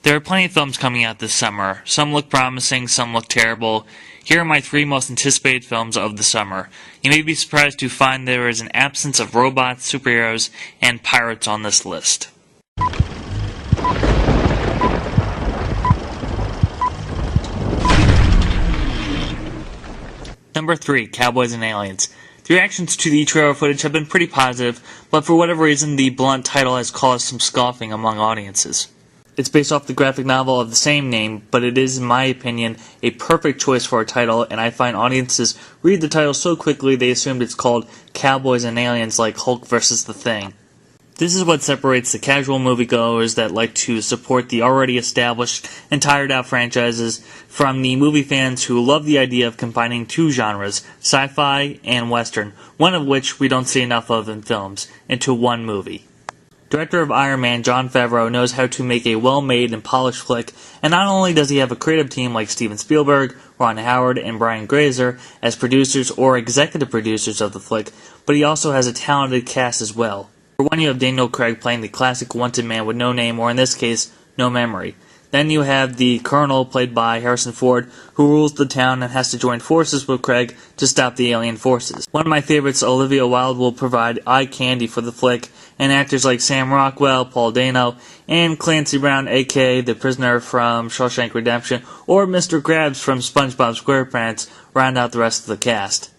There are plenty of films coming out this summer. Some look promising, some look terrible. Here are my 3 most anticipated films of the summer. You may be surprised to find there is an absence of robots, superheroes, and pirates on this list. Number 3, Cowboys and Aliens. The reactions to the trailer footage have been pretty positive, but for whatever reason the blunt title has caused some scoffing among audiences. It's based off the graphic novel of the same name, but it is, in my opinion, a perfect choice for a title, and I find audiences read the title so quickly they assumed it's called Cowboys and Aliens like Hulk vs. the Thing. This is what separates the casual moviegoers that like to support the already established and tired-out franchises from the movie fans who love the idea of combining 2 genres, sci-fi and western, one of which we don't see enough of in films, into one movie. Director of Iron Man, Jon Favreau, knows how to make a well-made and polished flick, and not only does he have a creative team like Steven Spielberg, Ron Howard, and Brian Grazer as producers or executive producers of the flick, but he also has a talented cast as well. For one, you have Daniel Craig playing the classic wanted man with no name, or in this case, no memory. Then you have the Colonel, played by Harrison Ford, who rules the town and has to join forces with Craig to stop the alien forces. One of my favorites, Olivia Wilde, will provide eye candy for the flick, and actors like Sam Rockwell, Paul Dano, and Clancy Brown, aka the prisoner from Shawshank Redemption, or Mr. Krabs from SpongeBob SquarePants, round out the rest of the cast.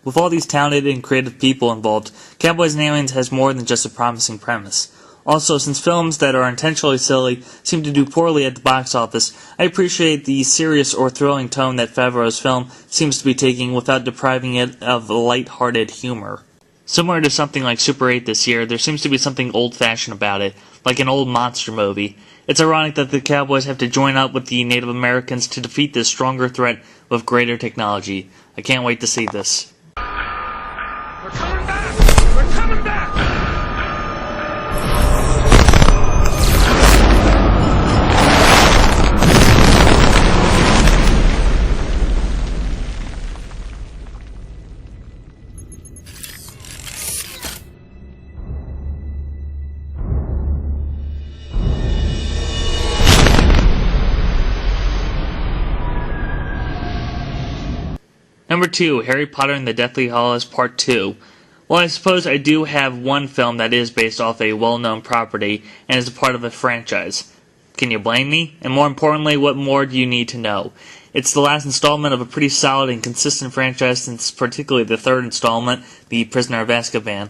With all these talented and creative people involved, Cowboys and Aliens has more than just a promising premise. Also, since films that are intentionally silly seem to do poorly at the box office, I appreciate the serious or thrilling tone that Favreau's film seems to be taking without depriving it of light-hearted humor. Similar to something like Super 8 this year, there seems to be something old-fashioned about it, like an old monster movie. It's ironic that the Cowboys have to join up with the Native Americans to defeat this stronger threat with greater technology. I can't wait to see this. We're coming back! We're coming back! Number 2, Harry Potter and the Deathly Hallows Part 2. Well, I suppose I do have one film that is based off a well-known property and is a part of a franchise. Can you blame me? And more importantly, what more do you need to know? It's the last installment of a pretty solid and consistent franchise since particularly the 3rd installment, The Prisoner of Azkaban.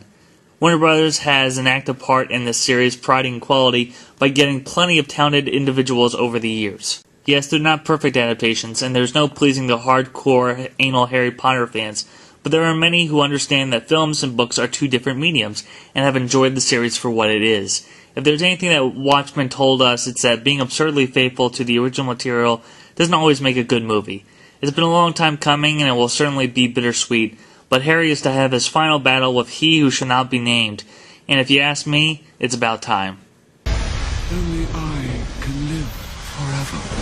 Warner Brothers has an active part in this series, priding quality by getting plenty of talented individuals over the years. Yes, they're not perfect adaptations, and there's no pleasing the hardcore, anal Harry Potter fans, but there are many who understand that films and books are 2 different mediums, and have enjoyed the series for what it is. If there's anything that Watchmen told us, it's that being absurdly faithful to the original material doesn't always make a good movie. It's been a long time coming, and it will certainly be bittersweet, but Harry is to have his final battle with he who shall not be named, and if you ask me, it's about time. Only I can live forever.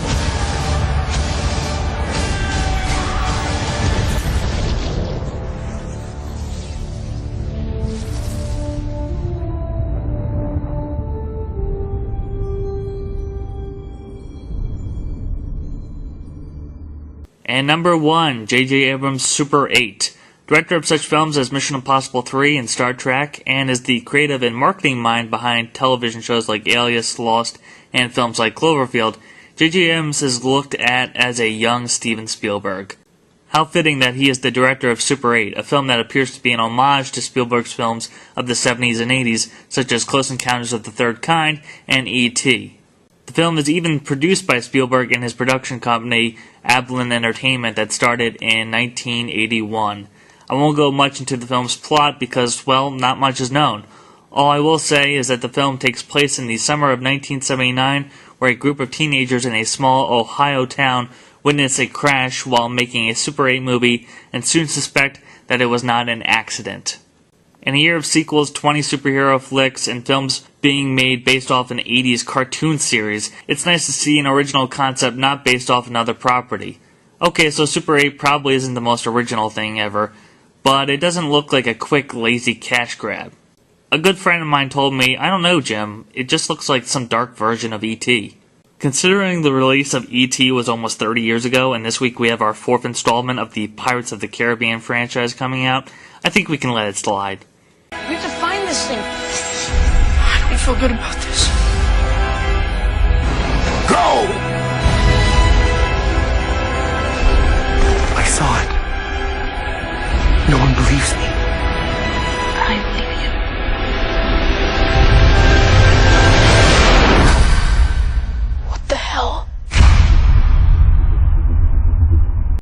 And number 1, J.J. Abrams' Super 8. Director of such films as Mission Impossible 3 and Star Trek, and is the creative and marketing mind behind television shows like Alias, Lost, and films like Cloverfield, J.J. Abrams is looked at as a young Steven Spielberg. How fitting that he is the director of Super 8, a film that appears to be an homage to Spielberg's films of the 70s and 80s, such as Close Encounters of the Third Kind and E.T. The film is even produced by Spielberg and his production company, Ablin Entertainment, that started in 1981. I won't go much into the film's plot because, well, not much is known. All I will say is that the film takes place in the summer of 1979, where a group of teenagers in a small Ohio town witness a crash while making a Super 8 movie and soon suspect that it was not an accident. In a year of sequels, 20 superhero flicks, and films being made based off an 80s cartoon series, it's nice to see an original concept not based off another property. Okay, so Super 8 probably isn't the most original thing ever, but it doesn't look like a quick, lazy cash grab. A good friend of mine told me, I don't know, Jim, it just looks like some dark version of E.T. Considering the release of E.T. was almost 30 years ago, and this week we have our 4th installment of the Pirates of the Caribbean franchise coming out, I think we can let it slide. We have to find this thing. I don't feel good about this. Go! I saw it. No one believes me. I believe you. What the hell?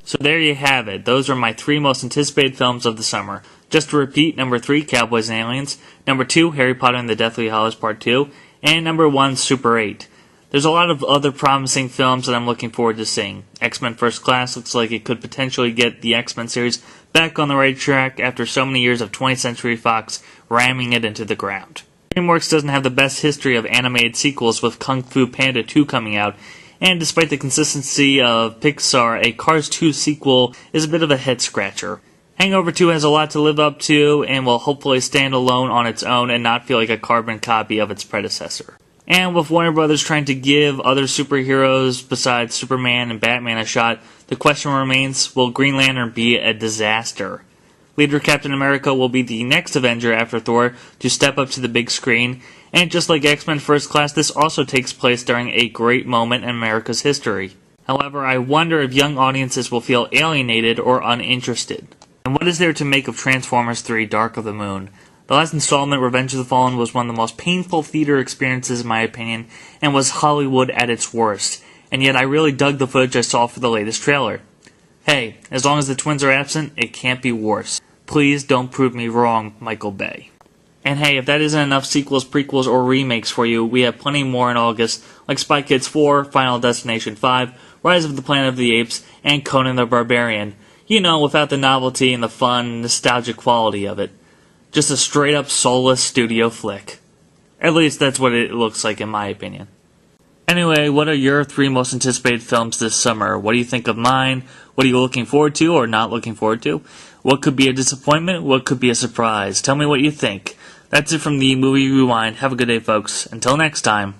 So there you have it. Those are my 3 most anticipated films of the summer. Just to repeat, number 3, Cowboys and Aliens, number 2, Harry Potter and the Deathly Hallows Part 2, and number 1, Super 8. There's a lot of other promising films that I'm looking forward to seeing. X-Men First Class looks like it could potentially get the X-Men series back on the right track after so many years of 20th Century Fox ramming it into the ground. DreamWorks doesn't have the best history of animated sequels, with Kung Fu Panda 2 coming out, and despite the consistency of Pixar, a Cars 2 sequel is a bit of a head-scratcher. Hangover 2 has a lot to live up to, and will hopefully stand alone on its own and not feel like a carbon copy of its predecessor. And with Warner Brothers trying to give other superheroes besides Superman and Batman a shot, the question remains, will Green Lantern be a disaster? Leader Captain America will be the next Avenger after Thor to step up to the big screen, and just like X-Men First Class, this also takes place during a great moment in America's history. However, I wonder if young audiences will feel alienated or uninterested. And what is there to make of Transformers 3 Dark of the Moon? The last installment, Revenge of the Fallen, was one of the most painful theater experiences in my opinion, and was Hollywood at its worst. And yet I really dug the footage I saw for the latest trailer. Hey, as long as the twins are absent, it can't be worse. Please don't prove me wrong, Michael Bay. And hey, if that isn't enough sequels, prequels, or remakes for you, we have plenty more in August, like Spy Kids 4, Final Destination 5, Rise of the Planet of the Apes, and Conan the Barbarian. You know, without the novelty and the fun, nostalgic quality of it. Just a straight-up soulless studio flick. At least that's what it looks like in my opinion. Anyway, what are your 3 most anticipated films this summer? What do you think of mine? What are you looking forward to or not looking forward to? What could be a disappointment? What could be a surprise? Tell me what you think. That's it from the Movie Rewind. Have a good day, folks. Until next time.